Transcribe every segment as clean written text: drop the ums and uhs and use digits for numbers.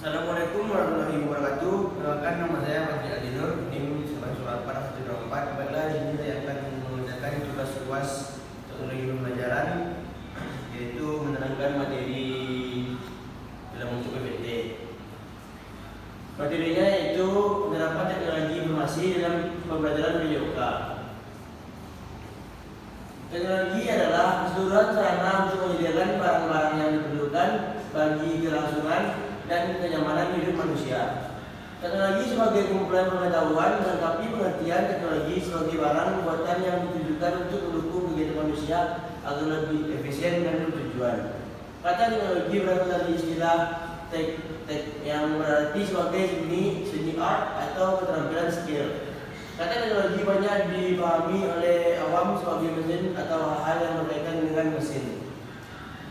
Assalamualaikum warahmatullahi wabarakatuh. Kenalkan, nama saya Fadli Adinur, NIM 984. Baiklah, di sini saya akan mengerjakan tugas UAS teknologi pembelajaran, yaitu menerangkan materi dalam bentuk PPT. Materinya yaitu penerapan teknologi informasi dalam pembelajaran PJOK. Teknologi adalah keseluruhan sarana untuk menyediakan barang-barang yang diperlukan bagi kelangsungan dan kenyamanan hidup manusia. Teknologi sebagai kumpulan pengetahuan melengkapi pengertian teknologi sebagai barang buatan yang ditujukan untuk mendukung kegiatan manusia agar lebih efisien dan bertujuan. Kata teknologi berasal dari istilah yang berarti sebagai seni art atau keterampilan skill. Kata teknologi banyak dipahami oleh awam sebagai mesin atau hal-hal yang berkaitan dengan mesin.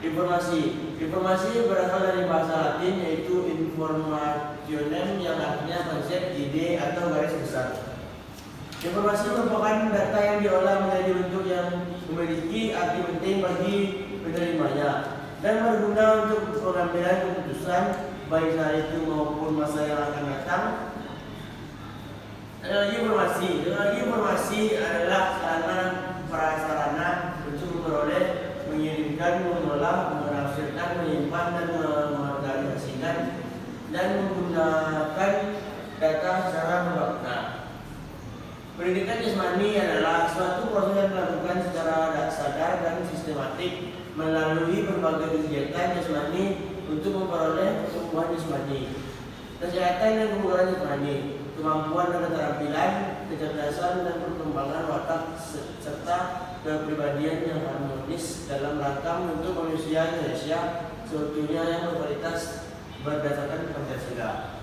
Informasi berasal dari bahasa Latin yaitu informationem yang artinya konsep, ide, atau garis besar. Informasi merupakan data yang diolah menjadi bentuk yang memiliki arti penting bagi penerimanya dan berguna untuk pengambilan keputusan baik saat itu maupun masa yang akan datang. Teknologi informasi adalah prasarana untuk memperoleh, mengirimkan, mengolah, menafsirkan, menyimpan, dan mengorganisasikan dan menggunakan data secara bermakna. Pendidikan jasmani adalah suatu proses yang dilakukan secara sadar dan sistematik melalui berbagai kegiatan jasmani untuk memperoleh pertumbuhan jasmani, kesehatan dan kebugaran jasmani, kemampuan dan keterampilan, kecerdasan dan perkembangan watak serta kepribadian yang harmonis dalam rangka membentuk manusia Indonesia seutuhnya yang berkualitas berdasarkan Pancasila.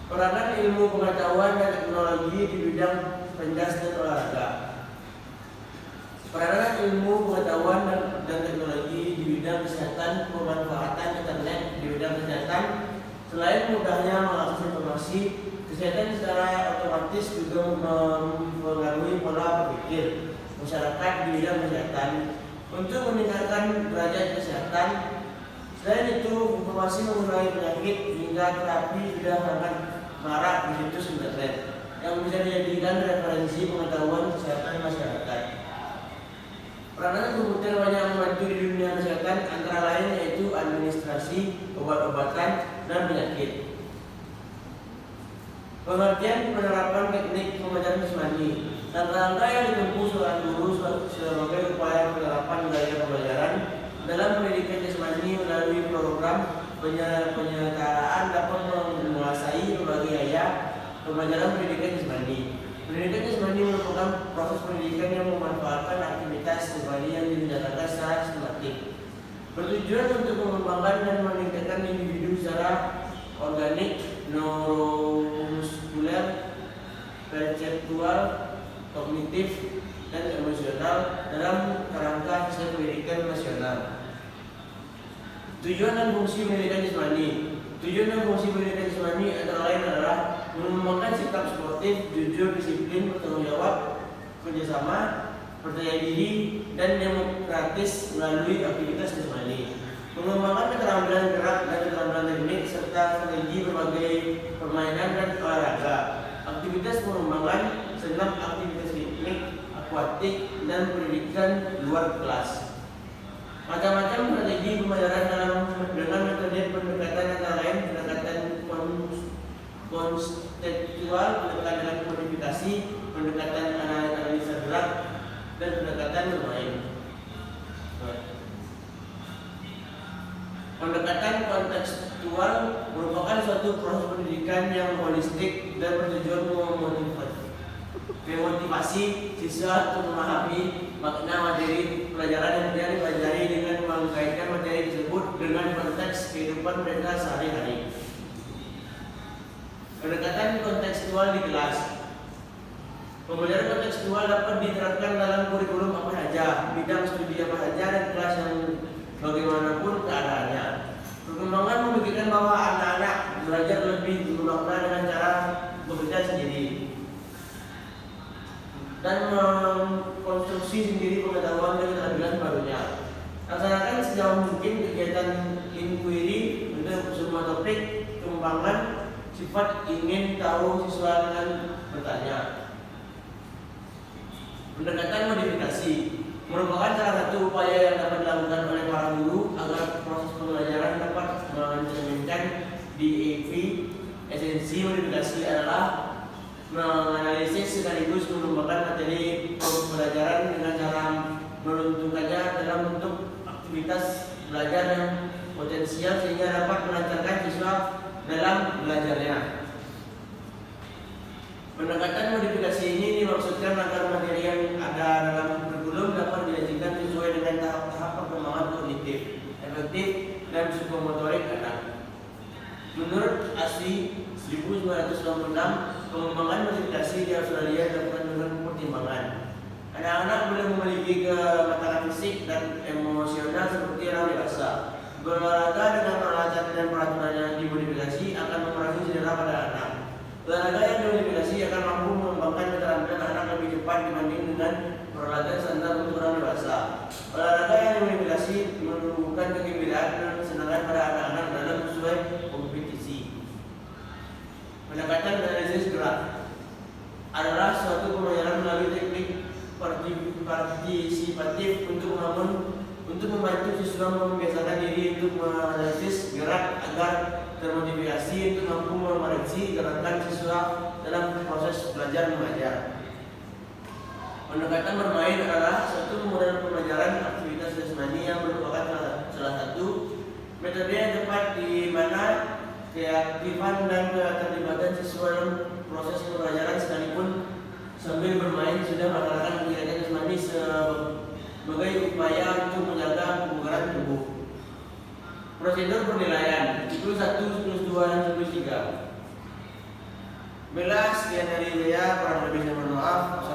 Peranan ilmu pengetahuan dan teknologi di bidang penjas dan olahraga. Peranan ilmu pengetahuan dan teknologi di bidang kesehatan, pemanfaatan internet di bidang kesehatan. Selain mudahnya mengakses informasi, kesehatan secara otomatis juga mempengaruhi pola berpikir masyarakat di bidang kesehatan untuk meningkatkan derajat kesehatan. Selain itu, informasi mengenai penyakit hingga terapi sudah sangat marak di situs internet yang bisa dijadikan referensi pengetahuan kesehatan masyarakat. Peranan komputer banyak membantu di dunia kesehatan, antara lain yaitu administrasi, obat-obatan, dan penyakit. Pengertian penerapan teknik pembelajaran jasmani. Langkah-langkah yang ditempuh seorang guru sebagai upaya penerapan gaya pembelajaran dalam pendidikan jasmani melalui program penyetaraan dapat menguasai berbagai gaya pembelajaran pendidikan jasmani. Pendidikan jasmani merupakan proses pendidikan yang memanfaatkan aktivitas jasmani yang dilakukan secara sistematik, bertujuan untuk mengembangkan dan meningkatkan individu secara organik, neuromuskuler, perseptual, kognitif, dan emosional dalam kerangka sistem pendidikan nasional. Tujuan dan fungsi pendidikan jasmani. Tujuan dan fungsi pendidikan jasmani antara lain adalah mengembangkan sikap sportif, jujur, disiplin, bertanggung jawab, kerjasama, percaya diri, dan demokratis melalui aktivitas jasmani. Mengembangkan keterampilan gerak dan keterampilan teknik serta strategi berbagai permainan dan olahraga. Aktivitas pengembangan senam, aktivitas piknik, akuatik, dan pendidikan luar kelas. Macam-macam strategi pembelajaran dengan metode pendekatan antara lain pendekatan konseptual, pendekatan kodifikasi, pendekatan analisa gerak, dan pendekatan bermain. Pendekatan kontekstual merupakan suatu proses pendidikan yang holistik dan bertujuan memotivasi siswa untuk memahami makna materi pelajaran yang dia dipelajari dengan mengkaitkan materi tersebut dengan konteks kehidupan mereka sehari-hari. Pendekatan kontekstual di kelas. Pembelajaran kontekstual dapat diterapkan dalam kurikulum apa saja, bidang studi apa saja, dan kelas yang bagaimanapun keadaannya. Perkembangan membuktikan bahwa anak-anak belajar lebih bermakna dengan cara bekerja sendiri dan mengkonstruksi sendiri pengetahuan dan keterampilan barunya. Laksanakan sejauh mungkin kegiatan inquiry untuk pengembangan sifat ingin tahu siswa dengan bertanya. Pendekatan modifikasi merupakan salah satu upaya yang dapat dilakukan oleh para guru agar proses pembelajaran dapat mencerminkan DAV. Esensi modifikasi adalah menganalisis sekaligus mengembangkan materi pembelajaran dengan cara menentukannya dalam bentuk aktivitas belajar yang potensial sehingga dapat melancarkan siswa dalam belajarnya. Pendekatan modifikasi ini dimaksudkan agar materi yang ada dalam kurikulum dapat diajarkan sesuai dengan tahap-tahap perkembangan kognitif, efektif, dan psikomotorik anak. Menurut ASI 1996, pengembangan modifikasi di Australia dilakukan dengan pertimbangan anak-anak boleh memiliki kematangan fisik dan emosional seperti orang dewasa. Berolahraga dengan peralatan dan peraturan yang dimodifikasi akan mengurangi cedera pada anak. Olahraga yang dimodifikasi akan mampu mengembangkan keterampilan anak lebih cepat dibanding dengan peralatan standar untuk orang dewasa. Olahraga yang dimodifikasi menumbuhkan kegembiraan dan kesenangan pada anak-anak dalam sesuai kompetisi. Pendekatan analisis gerak adalah suatu pembelajaran melalui teknik partisipatif untuk membantu siswa membiasakan diri untuk menganalisis gerak agar termotivasi untuk mampu memeriksa gerakan siswa dalam proses belajar mengajar. Pendekatan bermain adalah suatu model pembelajaran aktivitas jasmani yang merupakan salah satu metode yang tepat di mana keaktifan dan keterlibatan siswa dalam proses pembelajaran sekalipun sambil bermain sudah melaksanakan kegiatan jasmani sebagai upaya untuk menjaga kebugaran tubuh. Prosedur penilaian itu 1, 2, dan 3. Bila sekian dari saya, kurang lebih saya mohon maaf.